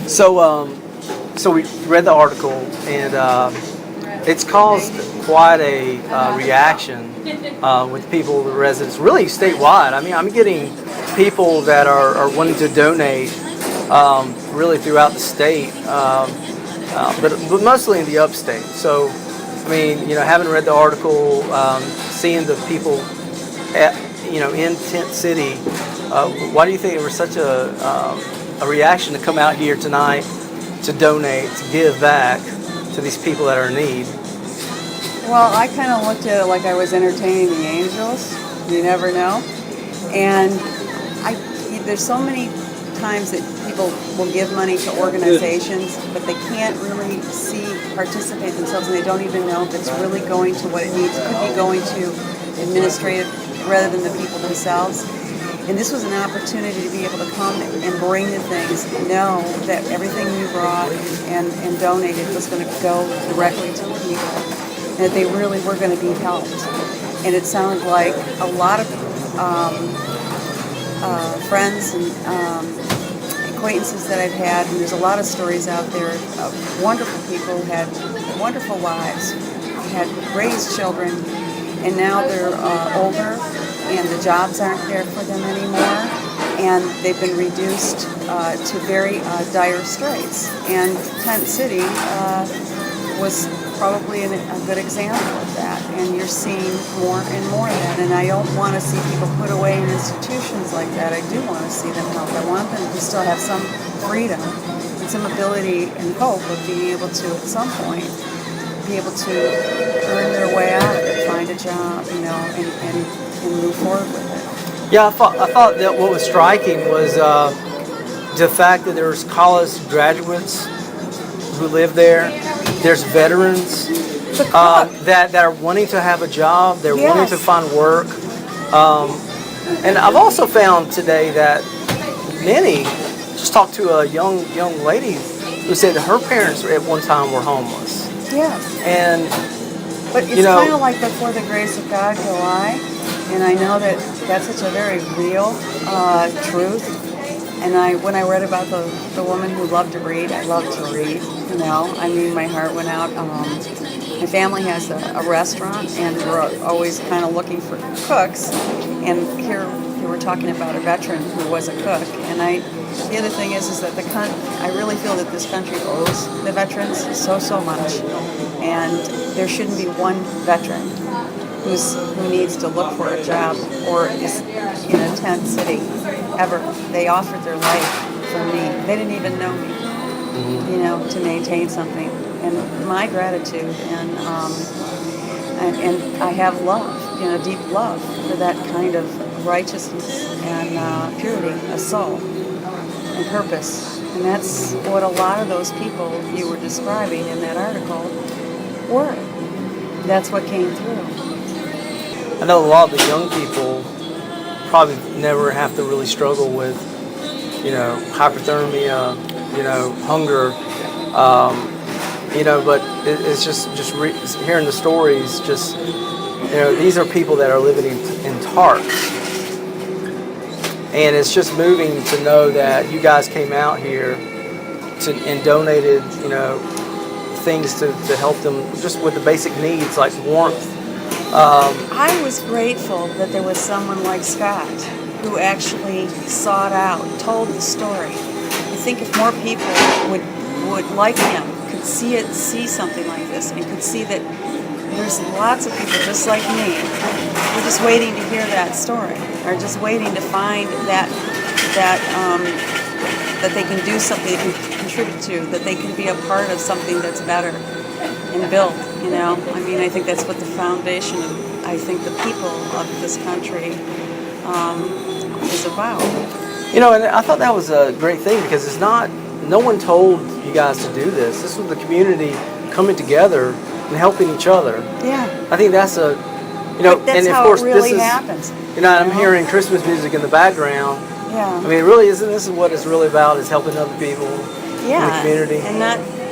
So, so we read the article, and it's caused quite a reaction with people, the residents, really statewide. I mean, I'm getting people that are wanting to donate really throughout the state, but mostly in the upstate. So, I mean, having read the article, seeing the people in Tent City, why do you think it was such a reaction to come out here tonight to donate, to give back to these people that are in need? Well, I kind of looked at it like I was entertaining the angels. You never know. And there's so many times that people will give money to organizations, but they can't really participate themselves, and they don't even know if it's really going to what it needs. It could be going to administrative rather than the people themselves. And this was an opportunity to be able to come and bring the things, know that everything we brought and donated was going to go directly to the people, and that they really were going to be helped. And it sounded like a lot of friends and acquaintances that I've had, and there's a lot of stories out there of wonderful people who had wonderful lives, had raised children, and now they're older, and the jobs aren't there for them anymore, and they've been reduced to very dire straits. And Tent City was probably a good example of that, and you're seeing more and more of that. And I don't want to see people put away in institutions like that. I do want to see them help. I want them to still have some freedom and some ability and hope of being able to, at some point, be able to earn their way out of it, find a job, and move forward with it. Yeah, I thought that what was striking was the fact that there's college graduates who live there. There's veterans that are wanting to have a job. They're wanting to find work. And I've also found today that many, just talked to a young lady who said that her parents at one time were homeless. Yes. But it's kind of like before the grace of God go I. And I know that that's such a very real truth. And when I read about the woman who loved to read, I love to read, I mean, my heart went out. My family has a restaurant, and we're always kind of looking for cooks. And here you were talking about a veteran who was a cook. And the other thing is that I really feel that this country owes the veterans so much. And there shouldn't be one veteran who needs to look for a job or is in a tent city ever. They offered their life for me. They didn't even know me, to maintain something. And my gratitude and I have love, deep love for that kind of righteousness and purity of soul and purpose. And that's what a lot of those people you were describing in that article were. That's what came through. I know a lot of the young people probably never have to really struggle with, hypothermia, hunger, but it's just hearing the stories. These are people that are living in tarps, and it's just moving to know that you guys came out here and donated, things to help them just with the basic needs like warmth. I was grateful that there was someone like Scott who actually sought out, told the story. I think if more people would like him, could see something like this, and could see that there's lots of people just like me, we're just waiting to hear that story, or just waiting to find that they can do something, they can contribute to, that they can be a part of something that's better and built. I mean, I think that's what the foundation of, I think, the people of this country is about. And I thought that was a great thing, because no one told you guys to do this. This was the community coming together and helping each other. Yeah. I think that's that's and of how course it really this is, happens. I'm hearing Christmas music in the background. Yeah. I mean, really, this is what it's really about, is helping other people in the community.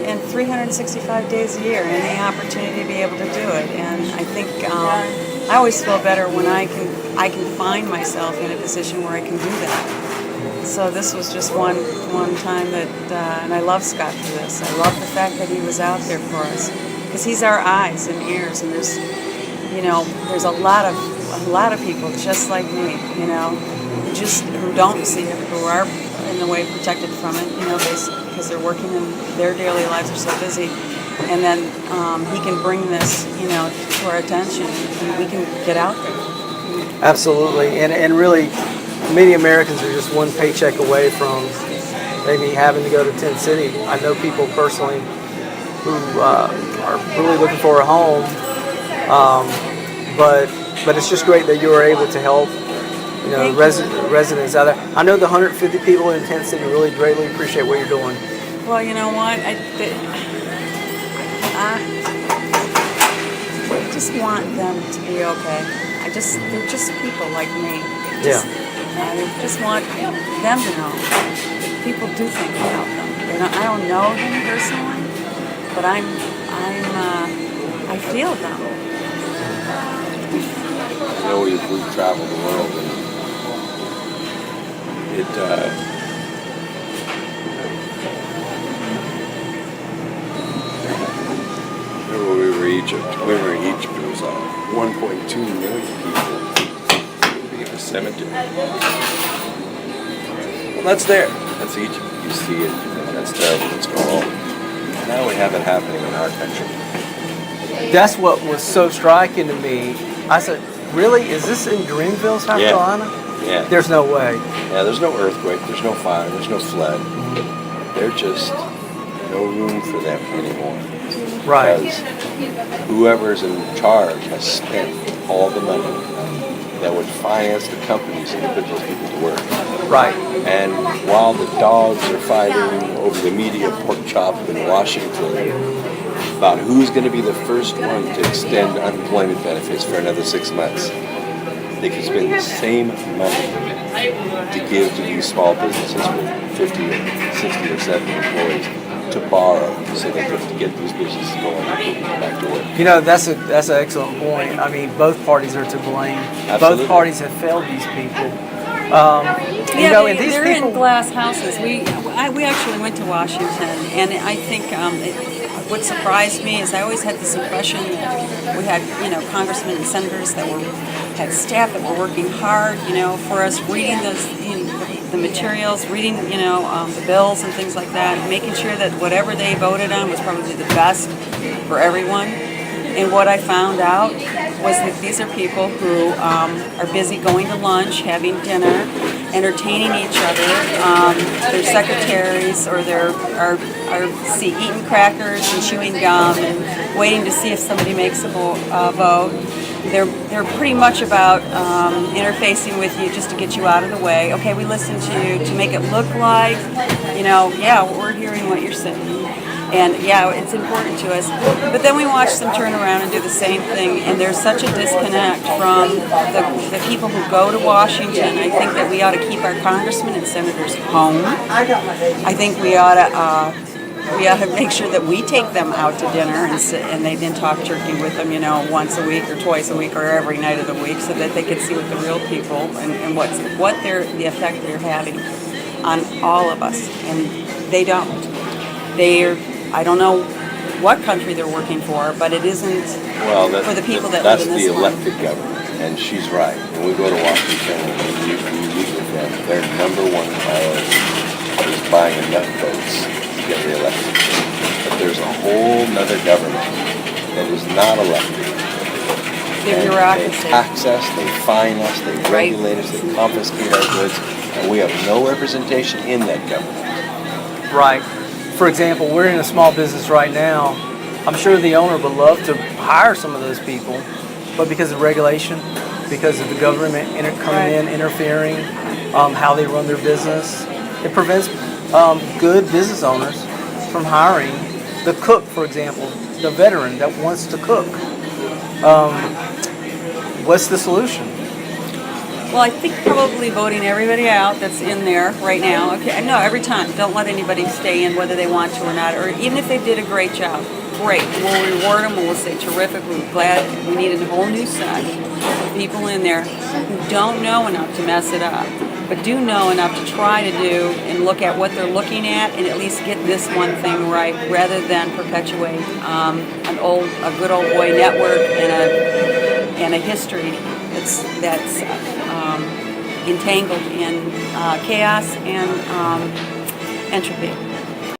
And 365 days a year, and the opportunity to be able to do it. And I think I always feel better when I can find myself in a position where I can do that. So this was just one time that, and I love Scott for this. I love the fact that he was out there for us, because he's our eyes and ears. And there's, there's a lot of people just like me, who don't see it, who are in a way protected from it, because they're working in their daily lives, are so busy. And then he can bring this, to our attention, and we can get out there. Absolutely, and really, many Americans are just one paycheck away from maybe having to go to Tent City. I know people personally who are really looking for a home, but it's just great that you were able to help, residents out there. I know the 150 people in Tent City really greatly appreciate what you're doing. Well, you know what? I just want them to be okay. They're just people like me. I just want them to know that people do think about them. I don't know them personally, but I feel them. We've traveled the world, and we were in Egypt. It was 1.2 million people in a cemetery. Well, that's there. That's Egypt. You see it. That's terrible. What's going on? Now we have it happening in our country. That's what was so striking to me. I said, really? Is this in Greenville, South Carolina? Yeah. There's no way. Yeah, there's no earthquake. There's no fire. There's no flood. They're just no room for them anymore. Right. Because whoever's in charge has spent all the money that would finance the companies and put those people to work. Right. And while the dogs are fighting over the media pork chop in Washington about who's going to be the first one to extend unemployment benefits for another 6 months, they could spend the same money to give to these small businesses with 50 or 60 or 70 employees to borrow so they can get these businesses going and put them back to work. That's an excellent point. I mean, both parties are to blame. Absolutely. Both parties have failed these people. And these they're people in glass houses. We actually went to Washington, and I think what surprised me is I always had this impression that we had congressmen and senators that had staff that were working hard for us, reading the materials, reading the bills and things like that, making sure that whatever they voted on was probably the best for everyone. And what I found out was that these are people who are busy going to lunch, having dinner, entertaining each other. Their secretaries or are eating crackers and chewing gum and waiting to see if somebody makes a vote. They're pretty much about interfacing with you just to get you out of the way. Okay, we listen to you to make it look like, we're hearing what you're saying. And it's important to us. But then we watch them turn around and do the same thing, and there's such a disconnect from the people who go to Washington. I think that we ought to keep our congressmen and senators home. I think we ought to make sure that we take them out to dinner and they then talk turkey with them, once a week or twice a week or every night of the week, so that they can see what the real people and the effect they're having on all of us. And they don't. I don't know what country they're working for, but it isn't for the people that live in this That's the one. elected government, and she's right. When we go to Washington and we meet with them, their number one priority is buying enough votes to get reelected. But there's a whole nother government that is not elected. The bureaucracy. They tax us, they fine us, they regulate us, they confiscate our goods, and we have no representation in that government. Right. For example, we're in a small business right now. I'm sure the owner would love to hire some of those people, but because of regulation, because of the government coming in, interfering, how they run their business, it prevents good business owners from hiring the cook, for example, the veteran that wants to cook. What's the solution? Well, I think probably voting everybody out that's in there right now. Okay, no, every time. Don't let anybody stay in whether they want to or not, or even if they did a great job. Great. We'll reward them and we'll say terrific. We're glad. We need a whole new set of people in there who don't know enough to mess it up. but do know enough to try to do and look at what they're looking at least get this one thing right, rather than perpetuate a good old boy network and a history that's entangled in chaos and entropy.